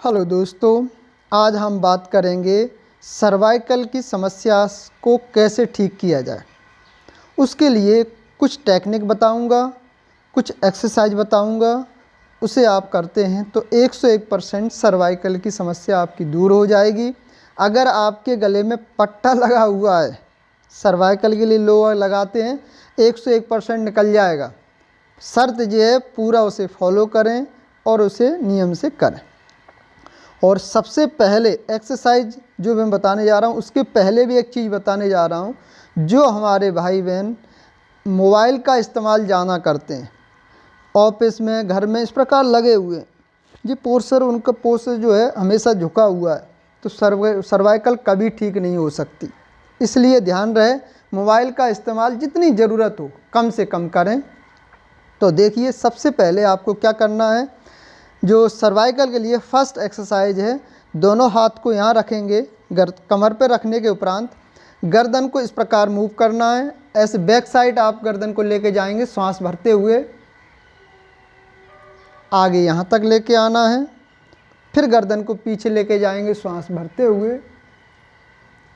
Hello दोस्तों, आज हम बात करेंगे सर्वाइकल की समस्या को कैसे ठीक किया जाए। उसके लिए कुछ टेक्निक बताऊंगा, कुछ एक्सरसाइज बताऊंगा। उसे आप करते हैं तो 101% सर्वाइकल की समस्या आपकी दूर हो जाएगी। अगर आपके गले में पट्टा लगा हुआ है, सर्वाइकल के लिए लोअर लगाते हैं, 101% निकल जाएगा। शर्त ये है पूरा उसे फॉलो करें और उसे नियम से करें। और सबसे पहले एक्सरसाइज जो मैं बताने जा रहा हूँ, उसके पहले भी एक चीज़ बताने जा रहा हूँ। जो हमारे भाई बहन मोबाइल का इस्तेमाल ज़्यादा करते हैं, ऑफिस में, घर में इस प्रकार लगे हुए हैं, ये पोस्चर, उनका पोस्चर जो है हमेशा झुका हुआ है, तो सर्वाइकल कभी ठीक नहीं हो सकती। इसलिए ध्यान रहे, मोबाइल का इस्तेमाल जितनी ज़रूरत हो कम से कम करें। तो देखिए, सबसे पहले आपको क्या करना है। जो सर्वाइकल के लिए फर्स्ट एक्सरसाइज है, दोनों हाथ को यहाँ रखेंगे, कमर पे रखने के उपरांत गर्दन को इस प्रकार मूव करना है। ऐसे बैक साइड आप गर्दन को लेके जाएंगे, सांस भरते हुए आगे यहाँ तक लेके आना है। फिर गर्दन को पीछे लेके जाएंगे, सांस भरते हुए।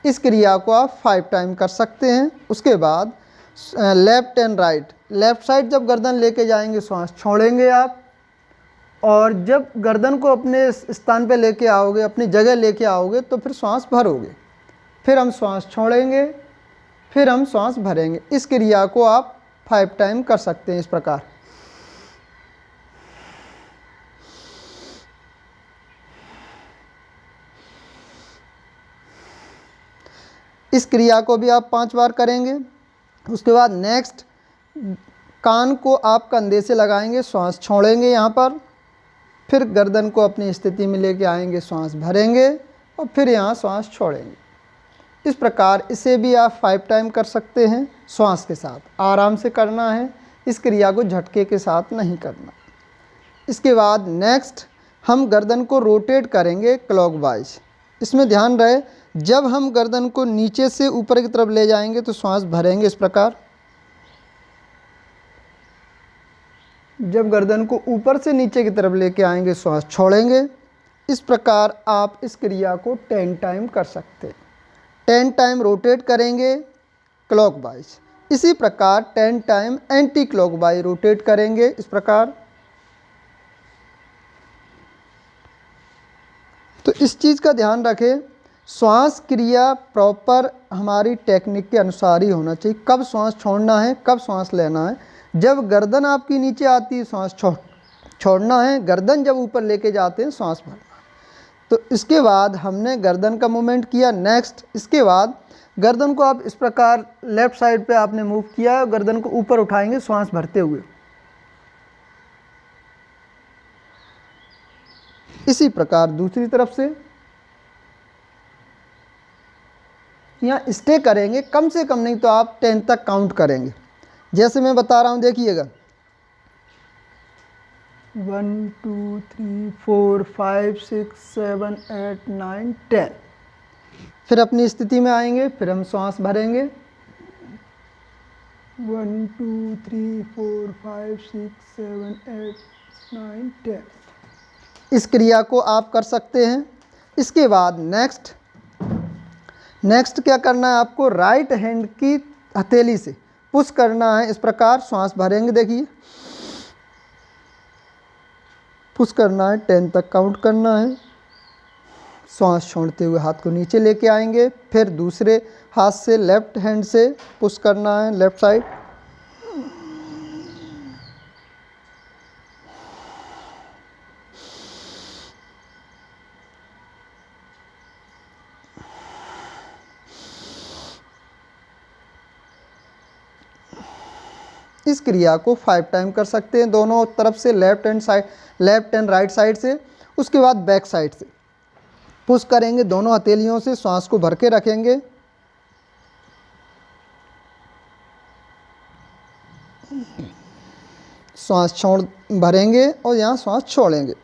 इस क्रिया को आप 5 टाइम कर सकते हैं। उसके बाद left and right, left side जब गर्दन लेके जाएंगे, सांस छोड़ेंगे आप, और जब गर्दन को अपने स्थान पे लेके आओगे, अपनी जगह लेके आओगे, तो फिर सांस भरोगे। फिर हम सांस छोड़ेंगे, फिर हम सांस भरेंगे। इस क्रिया को आप 5 टाइम कर सकते हैं इस प्रकार। इस क्रिया को भी आप 5 बार करेंगे। उसके बाद नेक्स्ट, कान को आप कंधे से लगाएंगे, सांस छोड़ेंगे यहाँ पर, फिर गर्दन को अपनी स्थिति में लेके आएंगे, सांस भरेंगे और फिर यहाँ सांस छोड़ेंगे। इस प्रकार इसे भी आप 5 टाइम कर सकते हैं। श्वास के साथ आराम से करना है, इस क्रिया को झटके के साथ नहीं करना। इसके बाद नेक्स्ट, हम गर्दन को रोटेट करेंगे क्लॉकवाइज। इसमें ध्यान रहे, जब हम गर्दन को नीचे से ऊपर की तरफ ले जाएंगे तो सांस भरेंगे इस प्रकार। जब गर्दन को ऊपर से नीचे की तरफ लेके आएंगे, सांस छोड़ेंगे। इस प्रकार आप इस क्रिया को 10 टाइम कर सकते हैं। 10 टाइम रोटेट करेंगे क्लॉकवाइज। इसी प्रकार 10 टाइम एंटी क्लॉकवाइज रोटेट करेंगे इस प्रकार। तो इस चीज़ का ध्यान रखें, श्वास क्रिया प्रॉपर हमारी टेक्निक के अनुसार ही होना चाहिए। कब श्वास छोड़ना है, कब श्वास लेना है। जब गर्दन आपकी नीचे आती है, सांस छोड़ना है। गर्दन जब ऊपर लेके जाते हैं, सांस भरना है। तो इसके बाद हमने गर्दन का मूवमेंट किया। नेक्स्ट, इसके बाद गर्दन को आप इस प्रकार लेफ्ट साइड पे आपने मूव किया, गर्दन को ऊपर उठाएंगे सांस भरते हुए। इसी प्रकार दूसरी तरफ से यहाँ स्टे करेंगे, कम से कम नहीं तो आप 10 तक काउंट करेंगे। जैसे मैं बता रहा हूँ, देखिएगा, 1 2 3 4 5 6 7 8 9 10। फिर अपनी स्थिति में आएंगे, फिर हम सांस भरेंगे। 1 2 3 4 5 6 7 8 9 10। इस क्रिया को आप कर सकते हैं। इसके बाद नेक्स्ट क्या करना है आपको, राइट हैंड की हथेली से पुश करना है इस प्रकार। सांस भरेंगे, देखिए, पुश करना है, 10 तक काउंट करना है। सांस छोड़ते हुए हाथ को नीचे लेके आएंगे, फिर दूसरे हाथ से लेफ्ट हैंड से पुश करना है लेफ्ट साइड। इस क्रिया को 5 टाइम कर सकते हैं, दोनों तरफ से, लेफ्ट एंड राइट साइड से। उसके बाद बैक साइड से पुश करेंगे दोनों हथेलियों से, सांस को भर के रखेंगे। सांस छोड़ भरेंगे और यहाँ सांस छोड़ेंगे।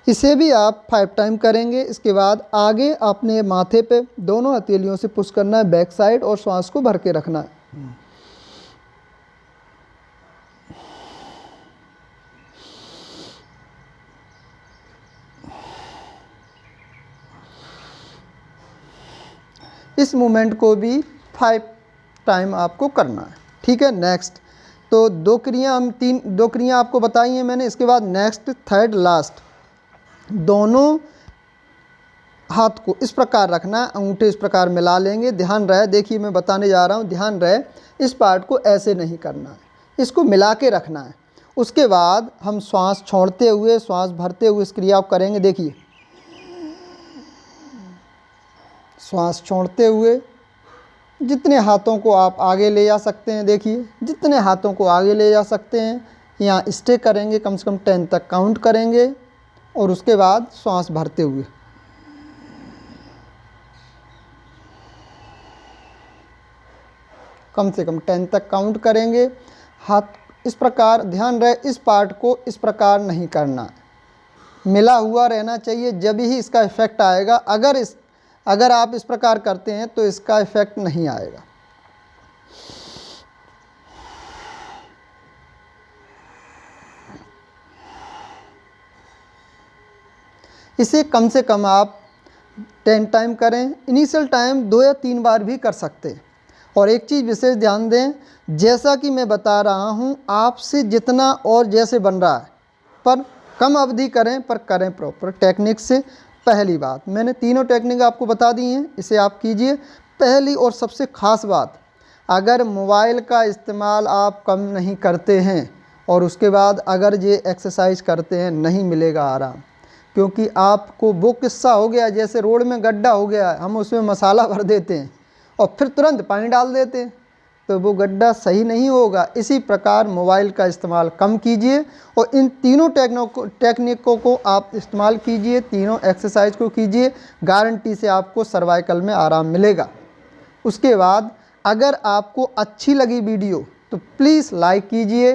इसे भी आप 5 टाइम करेंगे। इसके बाद आगे अपने माथे पे दोनों हथेलियों से पुश करना है बैक साइड और श्वास को भर के रखना है। इस मूवमेंट को भी 5 टाइम आपको करना है। ठीक है, नेक्स्ट। तो दो क्रियाएं आपको बताई हैं मैंने। इसके बाद नेक्स्ट, थर्ड, लास्ट, दोनों हाथ को इस प्रकार रखना है, अंगूठे इस प्रकार मिला लेंगे। ध्यान रहे, देखिए मैं बताने जा रहा हूँ, ध्यान रहे, इस पार्ट को ऐसे नहीं करना है, इसको मिला के रखना है। उसके बाद हम श्वास छोड़ते हुए, श्वास भरते हुए इस क्रिया को करेंगे। देखिए, श्वास छोड़ते हुए जितने हाथों को आप आगे ले जा सकते हैं, देखिए जितने हाथों को आगे ले जा सकते हैं, यहाँ स्टे करेंगे, कम से कम 10 तक काउंट करेंगे। और उसके बाद श्वास भरते हुए कम से कम 10 तक काउंट करेंगे। हाथ इस प्रकार, ध्यान रहे, इस पार्ट को इस प्रकार नहीं करना, मिला हुआ रहना चाहिए, जब ही इसका इफ़ेक्ट आएगा। अगर आप इस प्रकार करते हैं तो इसका इफ़ेक्ट नहीं आएगा। इसे कम से कम आप 10 टाइम करें। इनिशियल टाइम 2 या 3 बार भी कर सकते हैं। और एक चीज़ विशेष ध्यान दें, जैसा कि मैं बता रहा हूँ, आपसे जितना और जैसे बन रहा है, पर कम अवधि करें, पर करें प्रॉपर टेक्निक से। पहली बात, मैंने तीनों टेक्निक आपको बता दी हैं, इसे आप कीजिए। पहली और सबसे ख़ास बात, अगर मोबाइल का इस्तेमाल आप कम नहीं करते हैं और उसके बाद अगर ये एक्सरसाइज करते हैं, नहीं मिलेगा आराम। क्योंकि आपको वो किस्सा हो गया, जैसे रोड में गड्ढा हो गया, हम उसमें मसाला भर देते हैं और फिर तुरंत पानी डाल देते हैं, तो वो गड्ढा सही नहीं होगा। इसी प्रकार मोबाइल का इस्तेमाल कम कीजिए और इन तीनों टेक्निकों को आप इस्तेमाल कीजिए, तीनों एक्सरसाइज को कीजिए, गारंटी से आपको सर्वाइकल में आराम मिलेगा। उसके बाद अगर आपको अच्छी लगी वीडियो तो प्लीज़ लाइक कीजिए,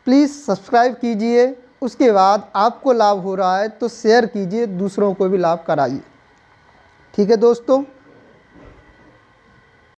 प्लीज़ सब्सक्राइब कीजिए। उसके बाद आपको लाभ हो रहा है तो शेयर कीजिए, दूसरों को भी लाभ कराइए। ठीक है दोस्तों।